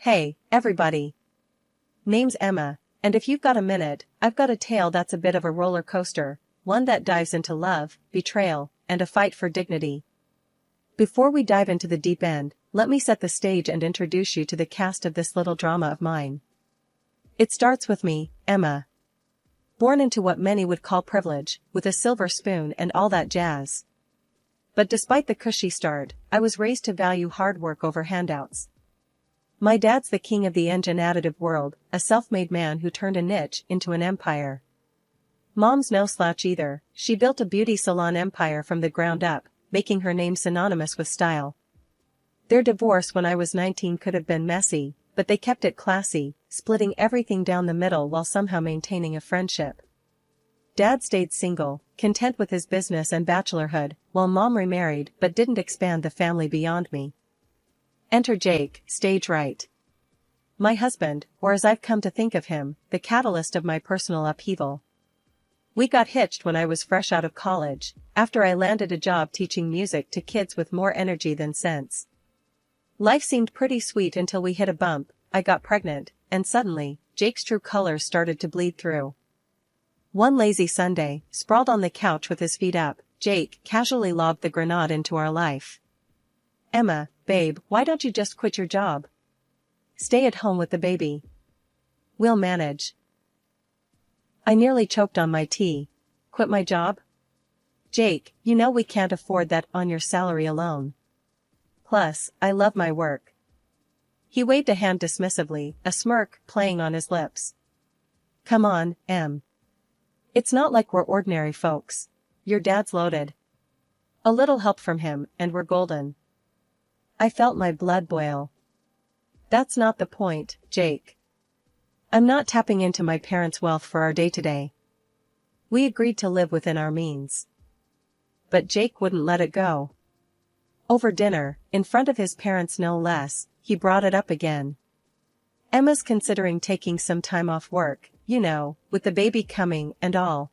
Hey, everybody. Name's Emma, and if you've got a minute, I've got a tale that's a bit of a roller coaster, one that dives into love, betrayal, and a fight for dignity. Before we dive into the deep end, let me set the stage and introduce you to the cast of this little drama of mine. It starts with me, Emma. Born into what many would call privilege, with a silver spoon and all that jazz. But despite the cushy start, I was raised to value hard work over handouts. My dad's the king of the engine additive world, a self-made man who turned a niche into an empire. Mom's no slouch either, she built a beauty salon empire from the ground up, making her name synonymous with style. Their divorce when I was 19 could have been messy, but they kept it classy, splitting everything down the middle while somehow maintaining a friendship. Dad stayed single, content with his business and bachelorhood, while Mom remarried but didn't expand the family beyond me. Enter Jake, stage right. My husband, or as I've come to think of him, the catalyst of my personal upheaval. We got hitched when I was fresh out of college, after I landed a job teaching music to kids with more energy than sense. Life seemed pretty sweet until we hit a bump, I got pregnant, and suddenly, Jake's true colors started to bleed through. One lazy Sunday, sprawled on the couch with his feet up, Jake casually lobbed the grenade into our life. Emma, babe, why don't you just quit your job? Stay at home with the baby. We'll manage. I nearly choked on my tea. Quit my job? Jake, you know we can't afford that on your salary alone. Plus, I love my work. He waved a hand dismissively, a smirk playing on his lips. Come on, Em. It's not like we're ordinary folks. Your dad's loaded. A little help from him, and we're golden. I felt my blood boil. That's not the point, Jake. I'm not tapping into my parents' wealth for our day-to-day. We agreed to live within our means. But Jake wouldn't let it go. Over dinner, in front of his parents no less, he brought it up again. Emma's considering taking some time off work, you know, with the baby coming and all.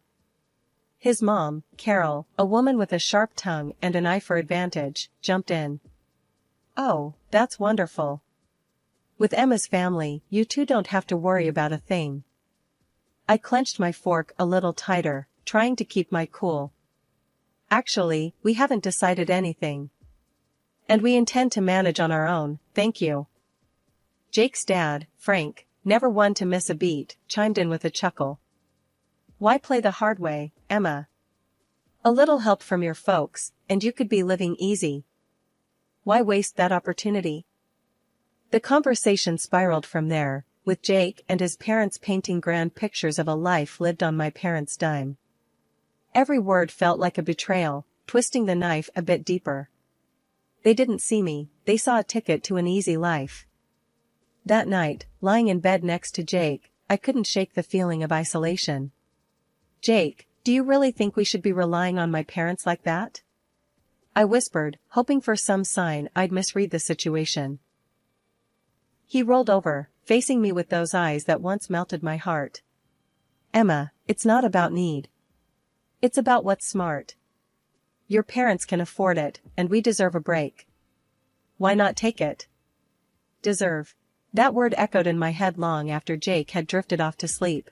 His mom, Carol, a woman with a sharp tongue and an eye for advantage, jumped in. Oh, that's wonderful. With Emma's family, you two don't have to worry about a thing. I clenched my fork a little tighter, trying to keep my cool. Actually, we haven't decided anything. And we intend to manage on our own, thank you. Jake's dad, Frank, never one to miss a beat, chimed in with a chuckle. Why play the hard way, Emma? A little help from your folks, and you could be living easy. Why waste that opportunity? The conversation spiraled from there, with Jake and his parents painting grand pictures of a life lived on my parents' dime. Every word felt like a betrayal, twisting the knife a bit deeper. They didn't see me, they saw a ticket to an easy life. That night, lying in bed next to Jake, I couldn't shake the feeling of isolation. Jake, do you really think we should be relying on my parents like that? I whispered, hoping for some sign I'd misread the situation. He rolled over, facing me with those eyes that once melted my heart. Emma, it's not about need. It's about what's smart. Your parents can afford it, and we deserve a break. Why not take it? Deserve. That word echoed in my head long after Jake had drifted off to sleep.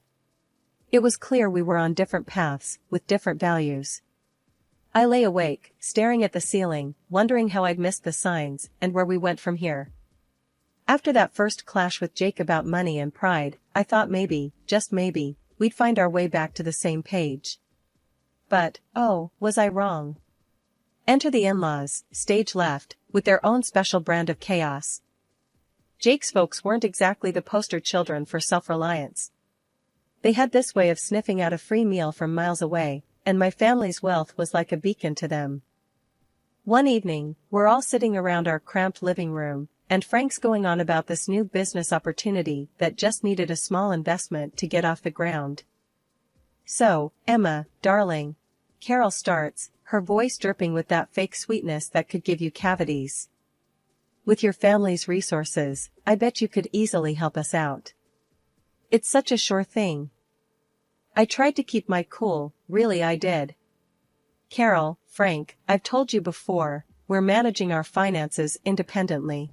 It was clear we were on different paths, with different values. I lay awake, staring at the ceiling, wondering how I'd missed the signs, and where we went from here. After that first clash with Jake about money and pride, I thought maybe, just maybe, we'd find our way back to the same page. But, oh, was I wrong? Enter the in-laws, stage left, with their own special brand of chaos. Jake's folks weren't exactly the poster children for self-reliance. They had this way of sniffing out a free meal from miles away, and my family's wealth was like a beacon to them. One evening, we're all sitting around our cramped living room, and Frank's going on about this new business opportunity that just needed a small investment to get off the ground. So, Emma, darling, Carol starts, her voice dripping with that fake sweetness that could give you cavities. With your family's resources, I bet you could easily help us out. It's such a sure thing. I tried to keep my cool, really I did. Carol, Frank, I've told you before, we're managing our finances independently.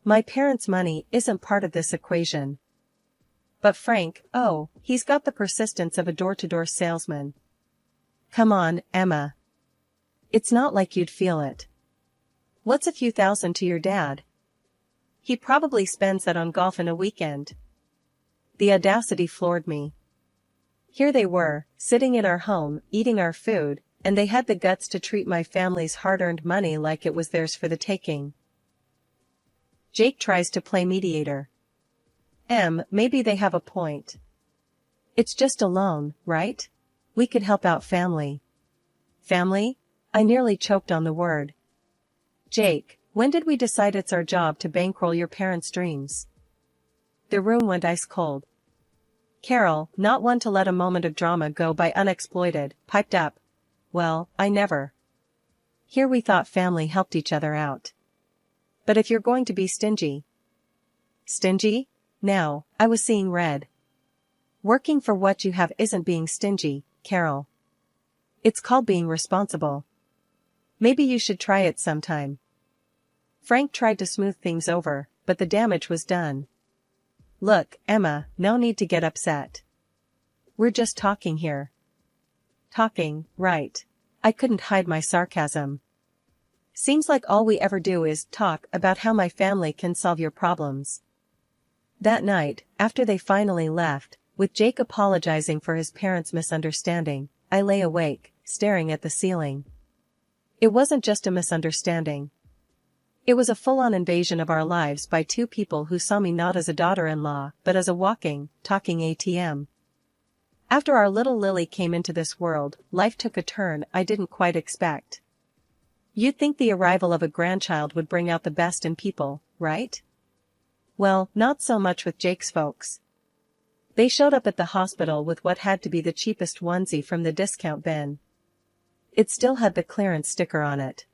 My parents' money isn't part of this equation. But Frank, oh, he's got the persistence of a door-to-door salesman. Come on, Emma. It's not like you'd feel it. What's a few thousand to your dad? He probably spends that on golf in a weekend. The audacity floored me. Here they were, sitting in our home, eating our food, and they had the guts to treat my family's hard-earned money like it was theirs for the taking. Jake tries to play mediator. Maybe they have a point. It's just a loan, right? We could help out family. Family? I nearly choked on the word. Jake, when did we decide it's our job to bankroll your parents' dreams? The room went ice cold. Carol, not one to let a moment of drama go by unexploited, piped up. Well, I never. Here we thought family helped each other out. But if you're going to be stingy. Stingy? Now, I was seeing red. Working for what you have isn't being stingy, Carol. It's called being responsible. Maybe you should try it sometime. Frank tried to smooth things over, but the damage was done. Look, Emma, no need to get upset. We're just talking here. Talking, right. I couldn't hide my sarcasm. Seems like all we ever do is talk about how my family can solve your problems. That night, after they finally left, with Jake apologizing for his parents' misunderstanding, I lay awake, staring at the ceiling. It wasn't just a misunderstanding. It was a full-on invasion of our lives by two people who saw me not as a daughter-in-law, but as a walking, talking ATM. After our little Lily came into this world, life took a turn I didn't quite expect. You'd think the arrival of a grandchild would bring out the best in people, right? Well, not so much with Jake's folks. They showed up at the hospital with what had to be the cheapest onesie from the discount bin. It still had the clearance sticker on it.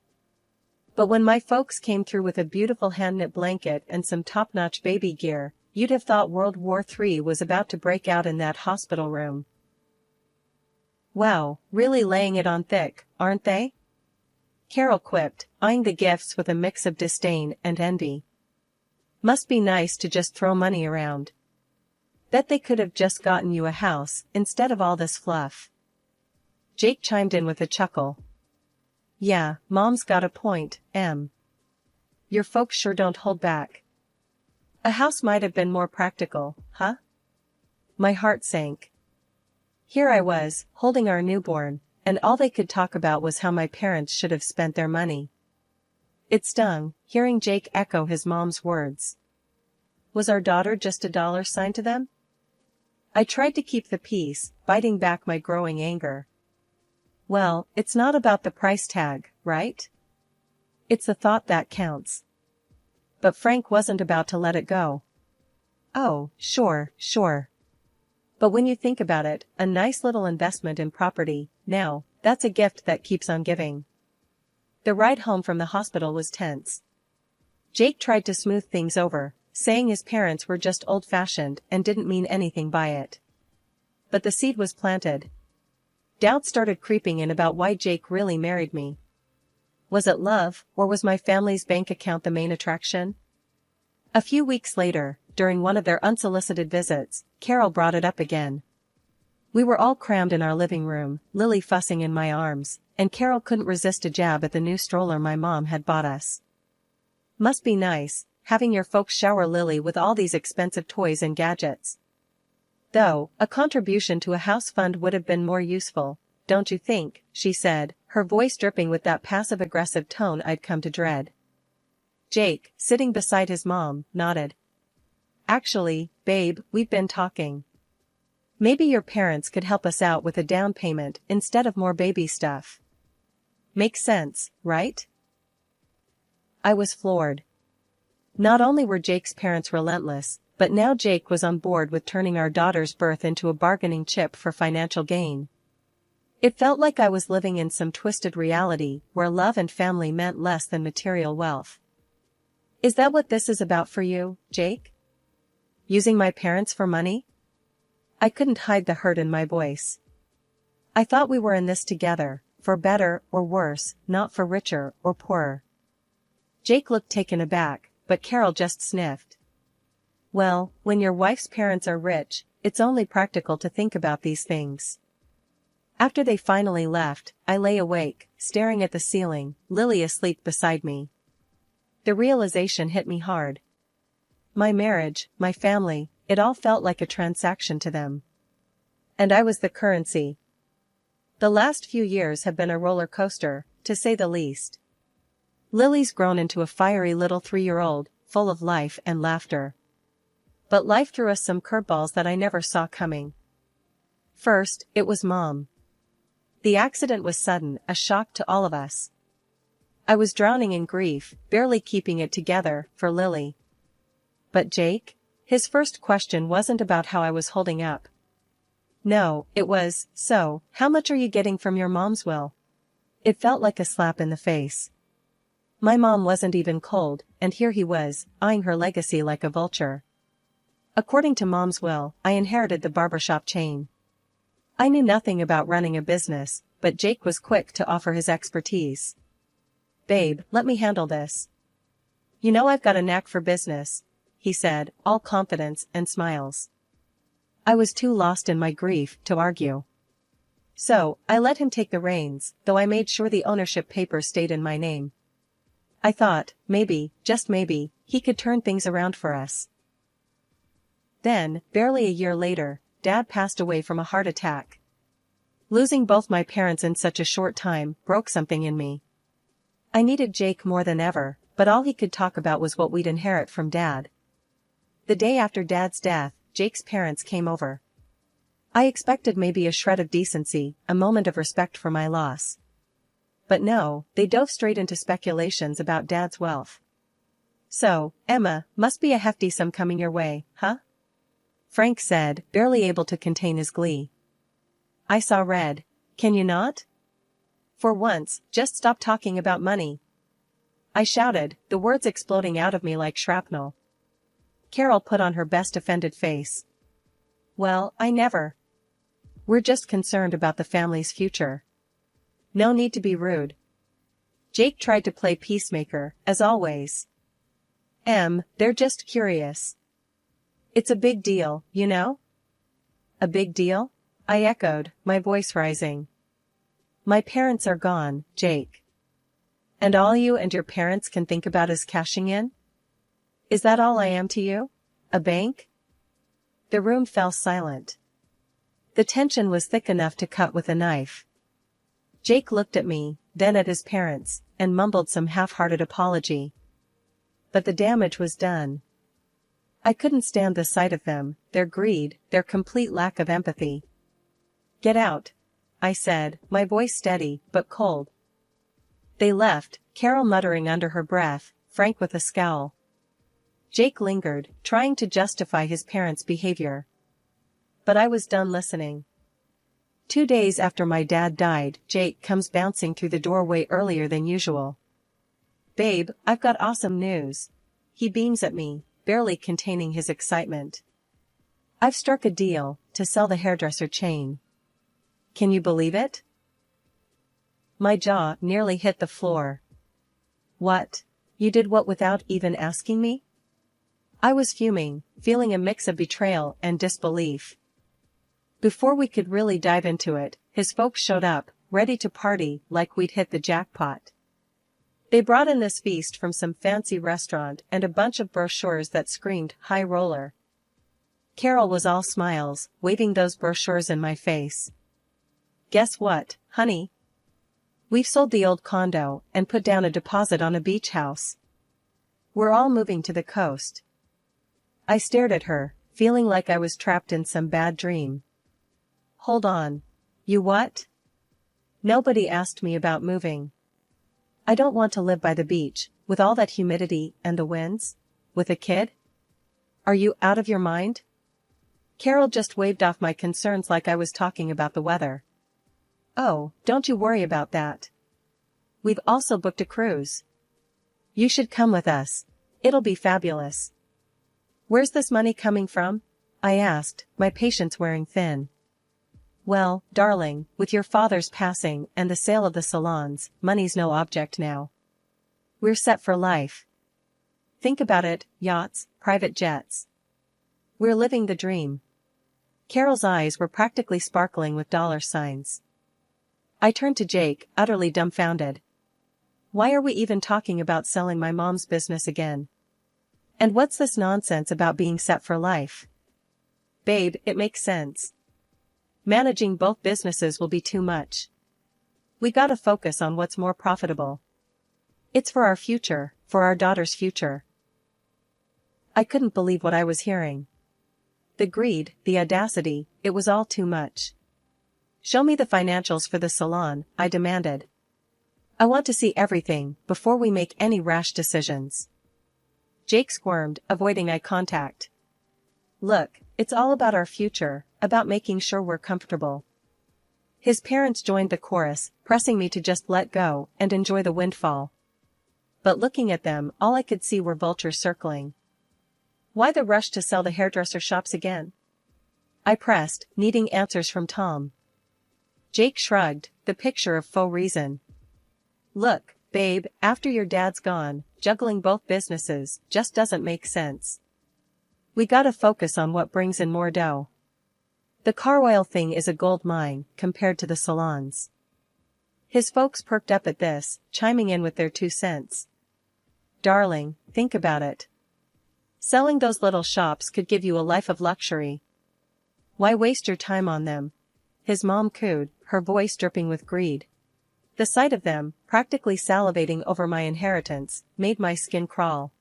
But when my folks came through with a beautiful hand-knit blanket and some top-notch baby gear, you'd have thought World War III was about to break out in that hospital room. Wow, really laying it on thick, aren't they? Carol quipped, eyeing the gifts with a mix of disdain and envy. Must be nice to just throw money around. Bet they could have just gotten you a house, instead of all this fluff. Jake chimed in with a chuckle. Yeah, Mom's got a point, Em. Your folks sure don't hold back. A house might have been more practical, huh? My heart sank. Here I was, holding our newborn, and all they could talk about was how my parents should have spent their money. It stung, hearing Jake echo his mom's words. Was our daughter just a dollar sign to them? I tried to keep the peace, biting back my growing anger. Well, it's not about the price tag, right? It's the thought that counts. But Frank wasn't about to let it go. Oh, sure. But when you think about it, a nice little investment in property, now, that's a gift that keeps on giving. The ride home from the hospital was tense. Jake tried to smooth things over, saying his parents were just old-fashioned and didn't mean anything by it. But the seed was planted. Doubt started creeping in about why Jake really married me. Was it love, or was my family's bank account the main attraction? A few weeks later, during one of their unsolicited visits, Carol brought it up again. We were all crammed in our living room, Lily fussing in my arms, and Carol couldn't resist a jab at the new stroller my mom had bought us. Must be nice, having your folks shower Lily with all these expensive toys and gadgets. Though, a contribution to a house fund would have been more useful, don't you think, she said, her voice dripping with that passive-aggressive tone I'd come to dread. Jake, sitting beside his mom, nodded. Actually, babe, we've been talking. Maybe your parents could help us out with a down payment instead of more baby stuff. Makes sense, right? I was floored. Not only were Jake's parents relentless, but now Jake was on board with turning our daughter's birth into a bargaining chip for financial gain. It felt like I was living in some twisted reality where love and family meant less than material wealth. Is that what this is about for you, Jake? Using my parents for money? I couldn't hide the hurt in my voice. I thought we were in this together, for better or worse, not for richer or poorer. Jake looked taken aback, but Carol just sniffed. Well, when your wife's parents are rich, it's only practical to think about these things. After they finally left, I lay awake, staring at the ceiling, Lily asleep beside me. The realization hit me hard. My marriage, my family, it all felt like a transaction to them. And I was the currency. The last few years have been a roller coaster, to say the least. Lily's grown into a fiery little 3-year-old, full of life and laughter. But life threw us some curveballs that I never saw coming. First, it was Mom. The accident was sudden, a shock to all of us. I was drowning in grief, barely keeping it together, for Lily. But Jake? His first question wasn't about how I was holding up. No, it was, so, how much are you getting from your mom's will? It felt like a slap in the face. My mom wasn't even cold, and here he was, eyeing her legacy like a vulture. According to Mom's will, I inherited the barbershop chain. I knew nothing about running a business, but Jake was quick to offer his expertise. Babe, let me handle this. You know I've got a knack for business, he said, all confidence and smiles. I was too lost in my grief to argue. So, I let him take the reins, though I made sure the ownership papers stayed in my name. I thought, maybe, just maybe, he could turn things around for us. Then, barely a year later, Dad passed away from a heart attack. Losing both my parents in such a short time broke something in me. I needed Jake more than ever, but all he could talk about was what we'd inherit from Dad. The day after Dad's death, Jake's parents came over. I expected maybe a shred of decency, a moment of respect for my loss. But no, they dove straight into speculations about Dad's wealth. So, Emma, must be a hefty sum coming your way, huh? Frank said, barely able to contain his glee. I saw red. Can you not? For once, just stop talking about money. I shouted, the words exploding out of me like shrapnel. Carol put on her best offended face. Well, I never. We're just concerned about the family's future. No need to be rude. Jake tried to play peacemaker, as always. They're just curious. It's a big deal, you know? A big deal? I echoed, my voice rising. My parents are gone, Jake. And all you and your parents can think about is cashing in? Is that all I am to you? A bank? The room fell silent. The tension was thick enough to cut with a knife. Jake looked at me, then at his parents, and mumbled some half-hearted apology. But the damage was done. I couldn't stand the sight of them, their greed, their complete lack of empathy. Get out, I said, my voice steady, but cold. They left, Carol muttering under her breath, Frank with a scowl. Jake lingered, trying to justify his parents' behavior. But I was done listening. 2 days after my dad died, Jake comes bouncing through the doorway earlier than usual. Babe, I've got awesome news. He beams at me, barely containing his excitement. I've struck a deal to sell the hairdresser chain. Can you believe it? My jaw nearly hit the floor. What? You did what without even asking me? I was fuming, feeling a mix of betrayal and disbelief. Before we could really dive into it, his folks showed up, ready to party like we'd hit the jackpot. They brought in this feast from some fancy restaurant and a bunch of brochures that screamed high roller. Carol was all smiles, waving those brochures in my face. Guess what, honey? We've sold the old condo and put down a deposit on a beach house. We're all moving to the coast. I stared at her, feeling like I was trapped in some bad dream. Hold on. You what? Nobody asked me about moving. I don't want to live by the beach, with all that humidity and the winds. With a kid? Are you out of your mind? Carol just waved off my concerns like I was talking about the weather. Oh, don't you worry about that. We've also booked a cruise. You should come with us. It'll be fabulous. Where's this money coming from? I asked, my patience wearing thin. Well, darling, with your father's passing and the sale of the salons, money's no object now. We're set for life. think about it, yachts, private jets. We're living the dream. Carol's eyes were practically sparkling with dollar signs. I turned to Jake, utterly dumbfounded. Why are we even talking about selling my mom's business again? And what's this nonsense about being set for life? Babe, it makes sense. Managing both businesses will be too much. We gotta focus on what's more profitable. It's for our future, for our daughter's future. I couldn't believe what I was hearing. The greed, the audacity, it was all too much. Show me the financials for the salon, I demanded. I want to see everything before we make any rash decisions. Jake squirmed, avoiding eye contact. Look, it's all about our future, about making sure we're comfortable. His parents joined the chorus, pressing me to just let go and enjoy the windfall. But looking at them, all I could see were vultures circling. Why the rush to sell the hairdresser shops again? I pressed, needing answers from Tom. Jake shrugged, the picture of faux reason. Look, babe, after your dad's gone, juggling both businesses just doesn't make sense. We gotta focus on what brings in more dough. The car oil thing is a gold mine, compared to the salons. His folks perked up at this, chiming in with their 2 cents. Darling, think about it. Selling those little shops could give you a life of luxury. Why waste your time on them? His mom cooed, her voice dripping with greed. The sight of them, practically salivating over my inheritance, made my skin crawl.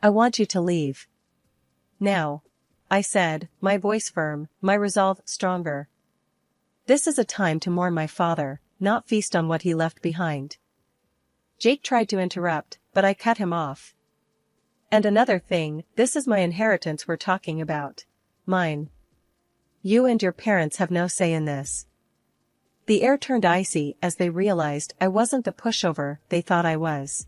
I want you to leave. Now, I said, my voice firm, my resolve stronger. This is a time to mourn my father, not feast on what he left behind. Jake tried to interrupt, but I cut him off. And another thing, this is my inheritance we're talking about. Mine. You and your parents have no say in this. The air turned icy as they realized I wasn't the pushover they thought I was.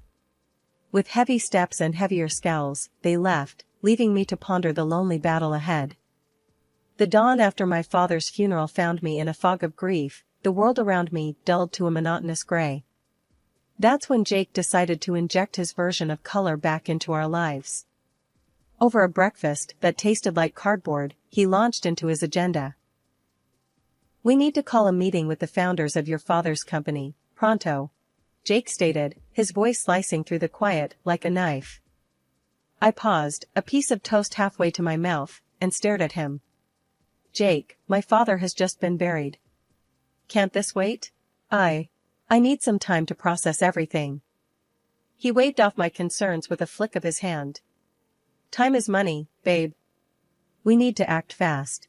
With heavy steps and heavier scowls, they left, leaving me to ponder the lonely battle ahead. The dawn after my father's funeral found me in a fog of grief, the world around me dulled to a monotonous gray. That's when Jake decided to inject his version of color back into our lives. Over a breakfast that tasted like cardboard, he launched into his agenda. We need to call a meeting with the founders of your father's company, pronto, Jake stated, his voice slicing through the quiet like a knife. I paused, a piece of toast halfway to my mouth, and stared at him. Jake, my father has just been buried. Can't this wait? I need some time to process everything. He waved off my concerns with a flick of his hand. Time is money, babe. We need to act fast.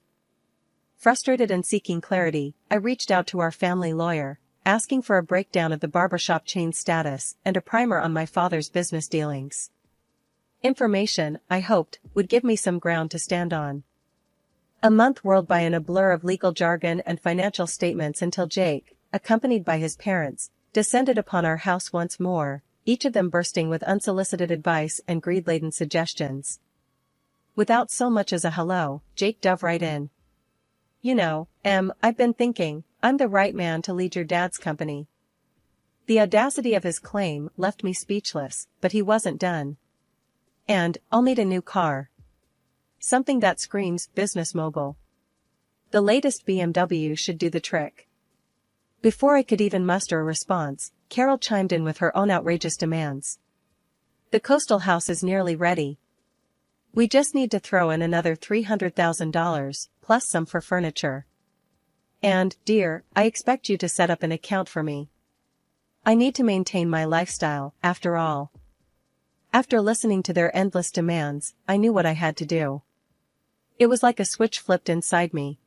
Frustrated and seeking clarity, I reached out to our family lawyer, asking for a breakdown of the barbershop chain's status and a primer on my father's business dealings. Information, I hoped, would give me some ground to stand on. A month whirled by in a blur of legal jargon and financial statements until Jake, accompanied by his parents, descended upon our house once more, each of them bursting with unsolicited advice and greed-laden suggestions. Without so much as a hello, Jake dove right in. You know, I've been thinking, I'm the right man to lead your dad's company. The audacity of his claim left me speechless, but he wasn't done. And, I'll need a new car. Something that screams business mogul. The latest BMW should do the trick. Before I could even muster a response, Carol chimed in with her own outrageous demands. The coastal house is nearly ready. We just need to throw in another $300,000, plus some for furniture. And, dear, I expect you to set up an account for me. I need to maintain my lifestyle, after all. After listening to their endless demands, I knew what I had to do. It was like a switch flipped inside me.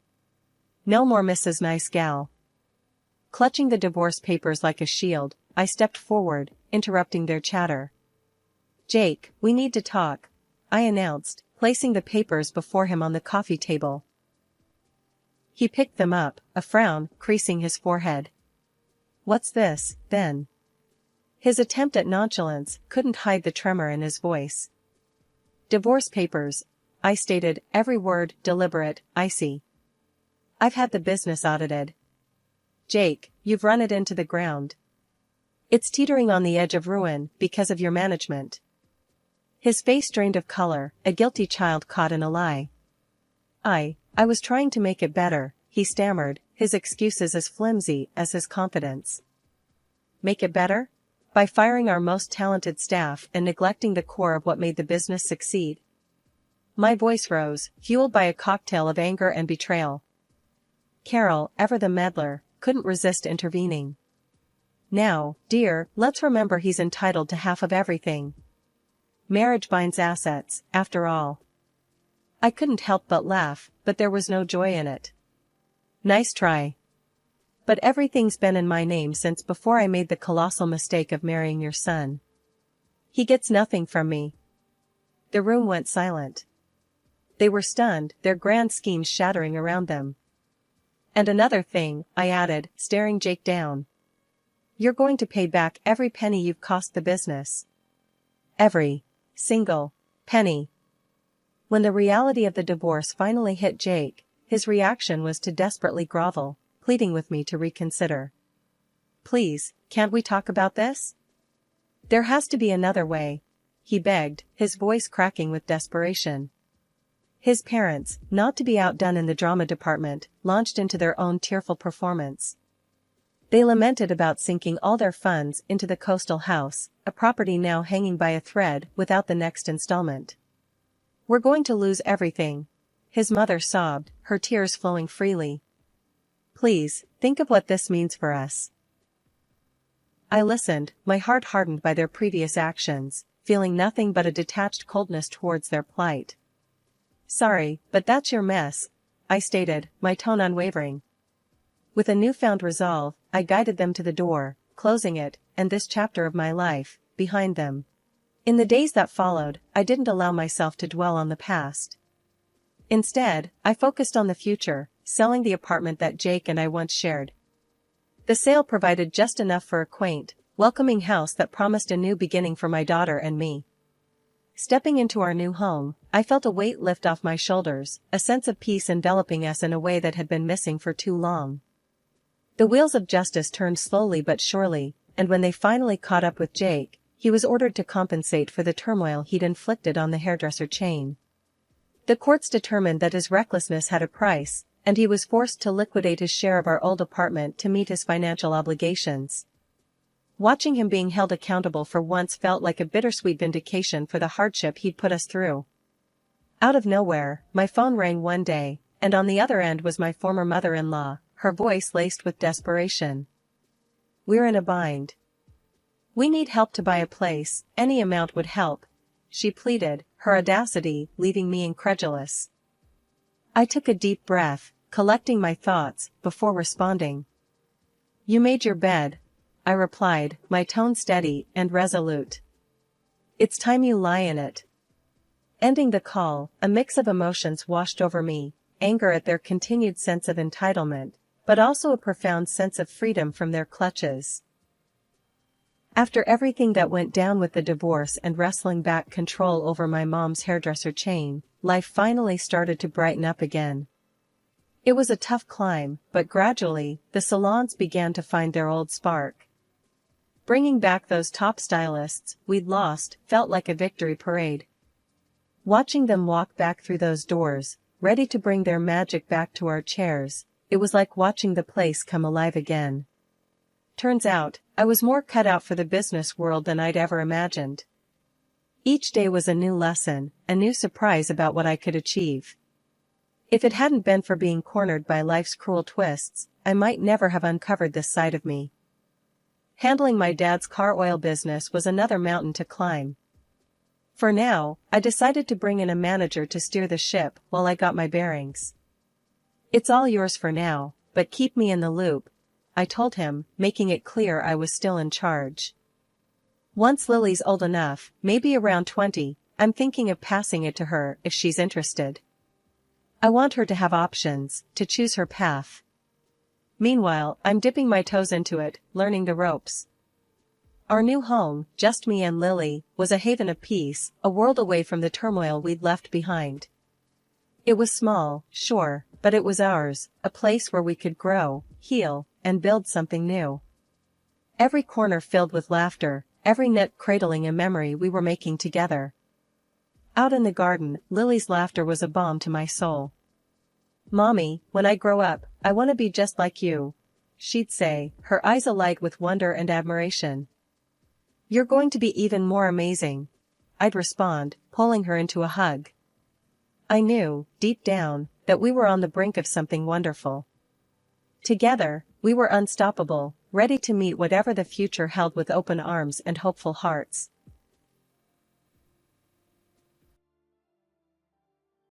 No more Mrs. Nice Gal. Clutching the divorce papers like a shield, I stepped forward, interrupting their chatter. Jake, we need to talk, I announced, placing the papers before him on the coffee table. He picked them up, a frown creasing his forehead. What's this, then? His attempt at nonchalance couldn't hide the tremor in his voice. Divorce papers, I stated, every word deliberate, icy. I've had the business audited. Jake, you've run it into the ground. It's teetering on the edge of ruin because of your management. His face drained of color, a guilty child caught in a lie. I was trying to make it better, he stammered, his excuses as flimsy as his confidence. Make it better? By firing our most talented staff and neglecting the core of what made the business succeed? My voice rose, fueled by a cocktail of anger and betrayal. Carol, ever the meddler, couldn't resist intervening. Now, dear, let's remember he's entitled to half of everything. Marriage binds assets, after all. I couldn't help but laugh, but there was no joy in it. Nice try. But everything's been in my name since before I made the colossal mistake of marrying your son. He gets nothing from me. The room went silent. They were stunned, their grand schemes shattering around them. And another thing, I added, staring Jake down. You're going to pay back every penny you've cost the business. Every single penny. When the reality of the divorce finally hit Jake, his reaction was to desperately grovel, pleading with me to reconsider. Please, can't we talk about this? There has to be another way, he begged, his voice cracking with desperation. His parents, not to be outdone in the drama department, launched into their own tearful performance. They lamented about sinking all their funds into the coastal house, a property now hanging by a thread without the next installment. We're going to lose everything, his mother sobbed, her tears flowing freely. Please, think of what this means for us. I listened, my heart hardened by their previous actions, feeling nothing but a detached coldness towards their plight. Sorry, but that's your mess, I stated, my tone unwavering. With a newfound resolve, I guided them to the door, closing it, and this chapter of my life, behind them. In the days that followed, I didn't allow myself to dwell on the past. Instead, I focused on the future, selling the apartment that Jake and I once shared. The sale provided just enough for a quaint, welcoming house that promised a new beginning for my daughter and me. Stepping into our new home, I felt a weight lift off my shoulders, a sense of peace enveloping us in a way that had been missing for too long. The wheels of justice turned slowly but surely, and when they finally caught up with Jake, he was ordered to compensate for the turmoil he'd inflicted on the hairdresser chain. The courts determined that his recklessness had a price, and he was forced to liquidate his share of our old apartment to meet his financial obligations. Watching him being held accountable for once felt like a bittersweet vindication for the hardship he'd put us through. Out of nowhere, my phone rang one day, and on the other end was my former mother-in-law, her voice laced with desperation. We're in a bind. We need help to buy a place, any amount would help, she pleaded, her audacity leaving me incredulous. I took a deep breath, collecting my thoughts, before responding. You made your bed, I replied, my tone steady and resolute. It's time you lie in it. Ending the call, a mix of emotions washed over me, anger at their continued sense of entitlement, but also a profound sense of freedom from their clutches. After everything that went down with the divorce and wrestling back control over my mom's hairdresser chain, life finally started to brighten up again. It was a tough climb, but gradually, the salons began to find their old spark. Bringing back those top stylists we'd lost felt like a victory parade. Watching them walk back through those doors, ready to bring their magic back to our chairs, it was like watching the place come alive again. Turns out, I was more cut out for the business world than I'd ever imagined. Each day was a new lesson, a new surprise about what I could achieve. If it hadn't been for being cornered by life's cruel twists, I might never have uncovered this side of me. Handling my dad's car oil business was another mountain to climb. For now, I decided to bring in a manager to steer the ship while I got my bearings. It's all yours for now, but keep me in the loop, I told him, making it clear I was still in charge. Once Lily's old enough, maybe around 20, I'm thinking of passing it to her if she's interested. I want her to have options, to choose her path. Meanwhile, I'm dipping my toes into it, learning the ropes. Our new home, just me and Lily, was a haven of peace, a world away from the turmoil we'd left behind. It was small, sure, but it was ours, a place where we could grow, heal, and build something new. Every corner filled with laughter, every nook cradling a memory we were making together. Out in the garden, Lily's laughter was a balm to my soul. "Mommy, when I grow up, I want to be just like you," she'd say, her eyes alight with wonder and admiration. "You're going to be even more amazing," I'd respond, pulling her into a hug. I knew, deep down, that we were on the brink of something wonderful. Together, we were unstoppable, ready to meet whatever the future held with open arms and hopeful hearts.